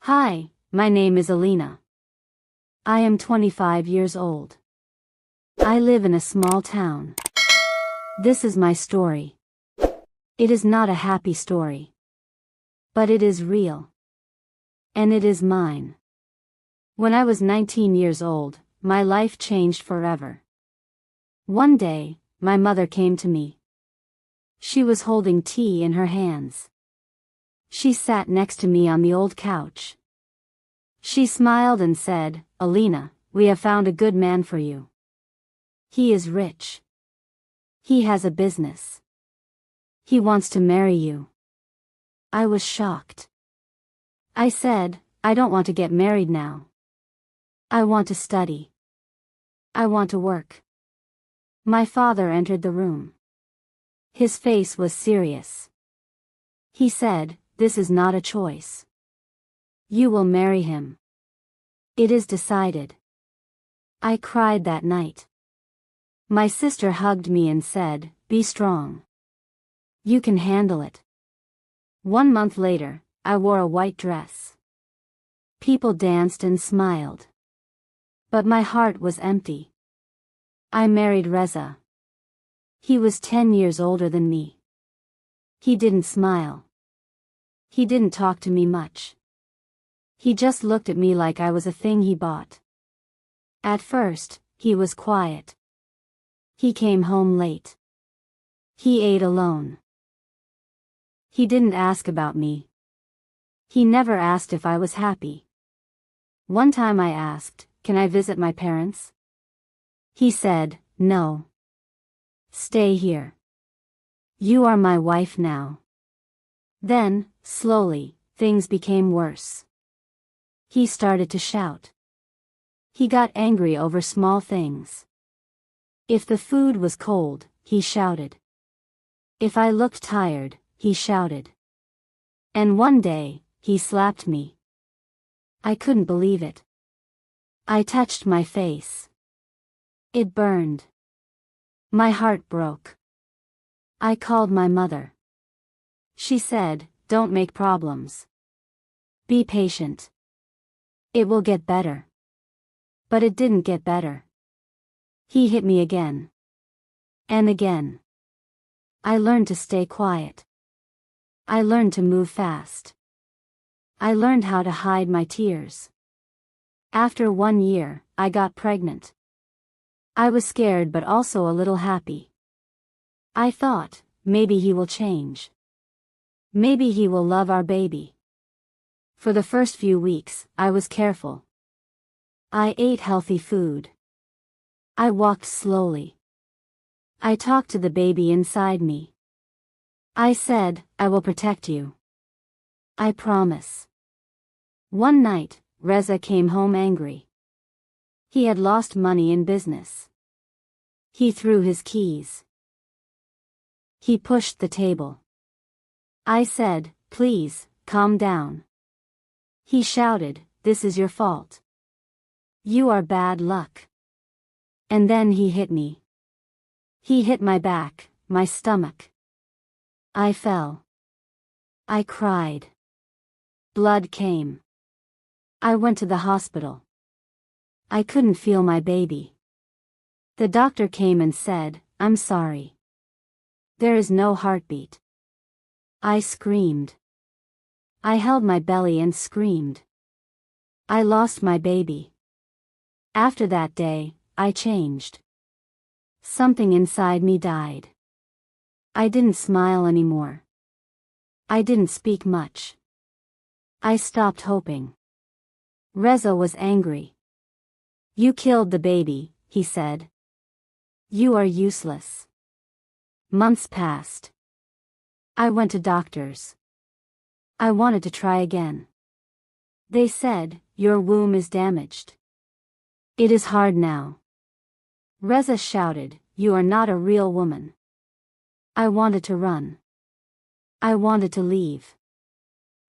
Hi, my name is Alina. I am 25 years old. I live in a small town. This is my story. It is not a happy story. But it is real. And it is mine. When I was 19 years old, my life changed forever. One day, my mother came to me. She was holding tea in her hands. She sat next to me on the old couch. She smiled and said, "Alina, we have found a good man for you. He is rich. He has a business. He wants to marry you." I was shocked. I said, "I don't want to get married now. I want to study. I want to work." My father entered the room. His face was serious. He said, "This is not a choice. You will marry him. It is decided." I cried that night. My sister hugged me and said, "Be strong. You can handle it." 1 month later, I wore a white dress. People danced and smiled. But my heart was empty. I married Reza. He was 10 years older than me. He didn't smile. He didn't talk to me much. He just looked at me like I was a thing he bought. At first, he was quiet. He came home late. He ate alone. He didn't ask about me. He never asked if I was happy. One time I asked, "Can I visit my parents?" He said, "No. Stay here. You are my wife now." Then, slowly, things became worse. He started to shout. He got angry over small things. If the food was cold, he shouted. If I looked tired, he shouted. And one day, he slapped me. I couldn't believe it. I touched my face. It burned. My heart broke. I called my mother. She said, "Don't make problems. Be patient. It will get better." But it didn't get better. He hit me again. And again. I learned to stay quiet. I learned to move fast. I learned how to hide my tears. After 1 year, I got pregnant. I was scared but also a little happy. I thought, maybe he will change. Maybe he will love our baby. For the first few weeks, I was careful. I ate healthy food. I walked slowly. I talked to the baby inside me. I said, "I will protect you. I promise." One night, Reza came home angry. He had lost money in business. He threw his keys. He pushed the table. I said, "Please, calm down." He shouted, "This is your fault. You are bad luck." And then he hit me. He hit my back, my stomach. I fell. I cried. Blood came. I went to the hospital. I couldn't feel my baby. The doctor came and said, "I'm sorry. There is no heartbeat." I screamed. I held my belly and screamed. I lost my baby. After that day, I changed. Something inside me died. I didn't smile anymore. I didn't speak much. I stopped hoping. Reza was angry. "You killed the baby," he said. "You are useless." Months passed. I went to doctors. I wanted to try again. They said, "Your womb is damaged. It is hard now." Reza shouted, "You are not a real woman." I wanted to run. I wanted to leave.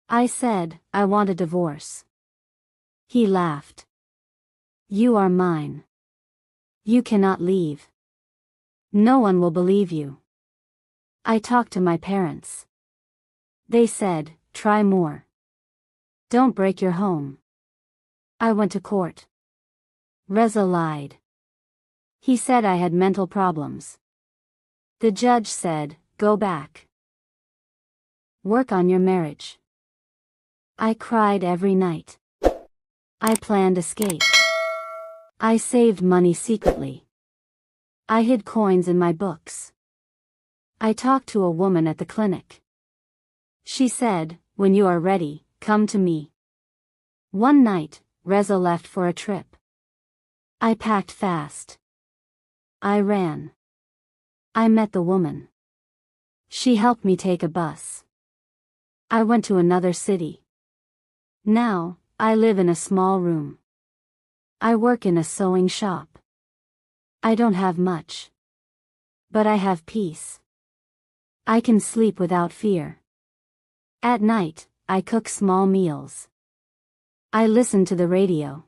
I said, "I want a divorce." He laughed. "You are mine. You cannot leave. No one will believe you." I talked to my parents. They said, "Try more." Don't break your home. I went to court. Reza lied. He said I had mental problems. The judge said, go back. Work on your marriage. I cried every night. I planned escape. I saved money secretly. I hid coins in my books. I talked to a woman at the clinic. She said, when you are ready, come to me. One night, Reza left for a trip. I packed fast. I ran. I met the woman. She helped me take a bus. I went to another city. Now, I live in a small room. I work in a sewing shop. I don't have much. But I have peace. I can sleep without fear. At night, I cook small meals. I listen to the radio.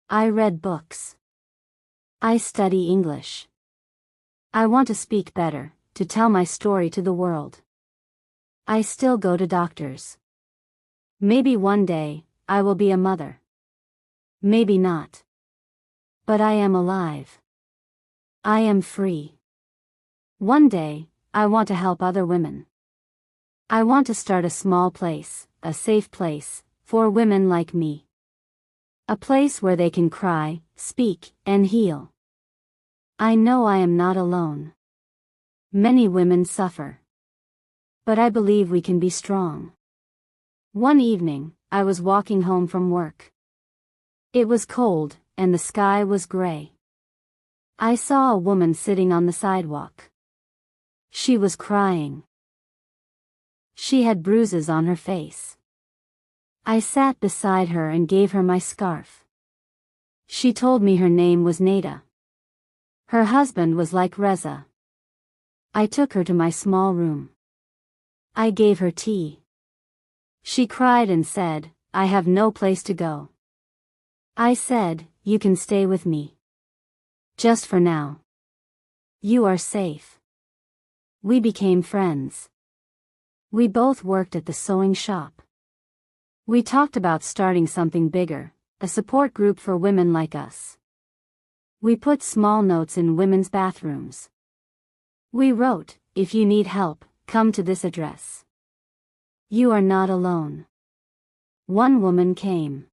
I read books. I study English. I want to speak better, to tell my story to the world. I still go to doctors. Maybe one day, I will be a mother. Maybe not. But I am alive. I am free. One day, I want to help other women. I want to start a small place, a safe place, for women like me. A place where they can cry, speak, and heal. I know I am not alone. Many women suffer. But I believe we can be strong. One evening, I was walking home from work. It was cold, and the sky was gray. I saw a woman sitting on the sidewalk. She was crying. She had bruises on her face. I sat beside her and gave her my scarf. She told me her name was Neda. Her husband was like Reza. I took her to my small room. I gave her tea. She cried and said, I have no place to go. I said, you can stay with me. Just for now. You are safe. We became friends. We both worked at the sewing shop. We talked about starting something bigger, a support group for women like us. We put small notes in women's bathrooms. We wrote, if you need help, come to this address. You are not alone. One woman came.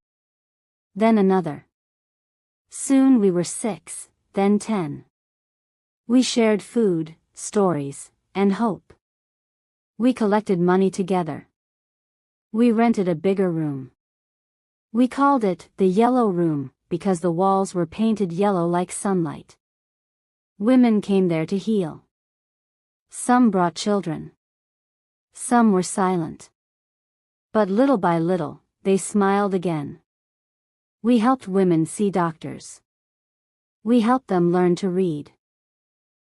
Then another. Soon we were 6, then 10. We shared food, stories, and hope. We collected money together. We rented a bigger room. We called it the Yellow Room because the walls were painted yellow like sunlight. Women came there to heal. Some brought children. Some were silent. But little by little, they smiled again. We helped women see doctors. We helped them learn to read.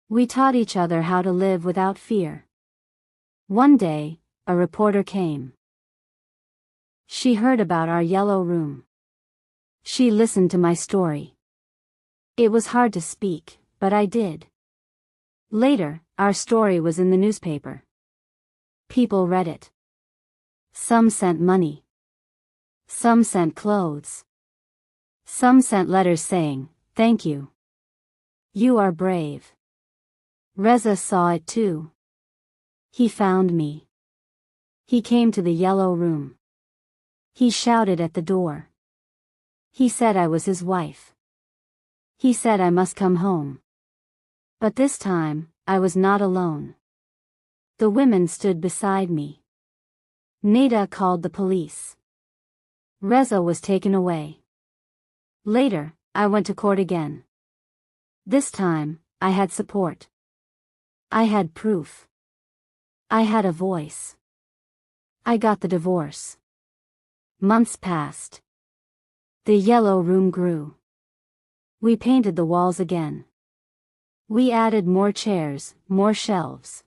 We taught each other how to live without fear. One day, a reporter came. She heard about our yellow room. She listened to my story. It was hard to speak, but I did. Later, our story was in the newspaper. People read it. Some sent money. Some sent clothes. Some sent letters saying, thank you. You are brave. Reza saw it too. He found me. He came to the yellow room. He shouted at the door. He said I was his wife. He said I must come home. But this time, I was not alone. The women stood beside me. Neda called the police. Reza was taken away. Later, I went to court again. This time, I had support. I had proof. I had a voice. I got the divorce. Months passed. The yellow room grew. We painted the walls again. We added more chairs, more shelves.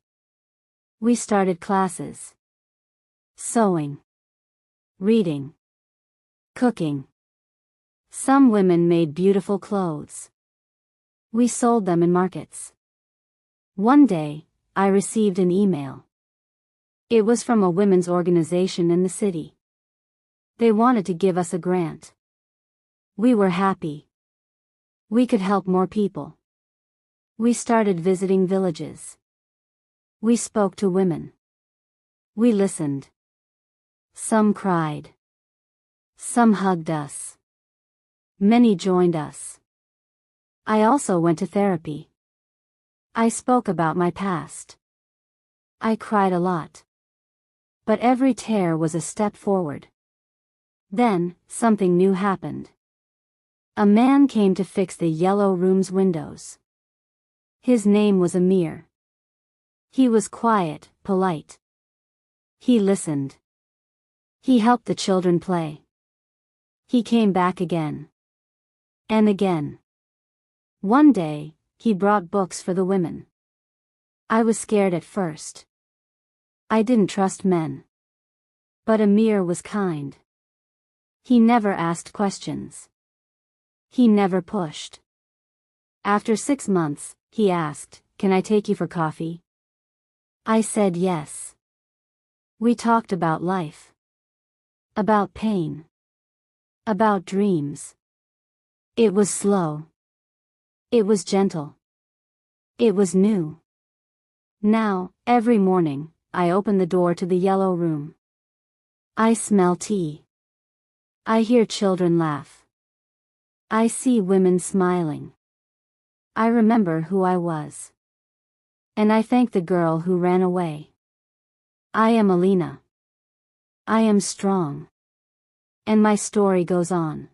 We started classes. Sewing. Reading. Cooking. Some women made beautiful clothes. We sold them in markets. One day, I received an email. It was from a women's organization in the city. They wanted to give us a grant. We were happy. We could help more people. We started visiting villages. We spoke to women. We listened. Some cried. Some hugged us. Many joined us. I also went to therapy. I spoke about my past. I cried a lot. But every tear was a step forward. Then, something new happened. A man came to fix the yellow room's windows. His name was Amir. He was quiet, polite. He listened. He helped the children play. He came back again. And again. One day, he brought books for the women. I was scared at first. I didn't trust men. But Amir was kind. He never asked questions. He never pushed. After 6 months, he asked, "Can I take you for coffee?" I said yes. We talked about life. About pain. About dreams. It was slow. It was gentle. It was new. Now, every morning, I open the door to the yellow room. I smell tea. I hear children laugh. I see women smiling. I remember who I was. And I thank the girl who ran away. I am Alina. I am strong. And my story goes on.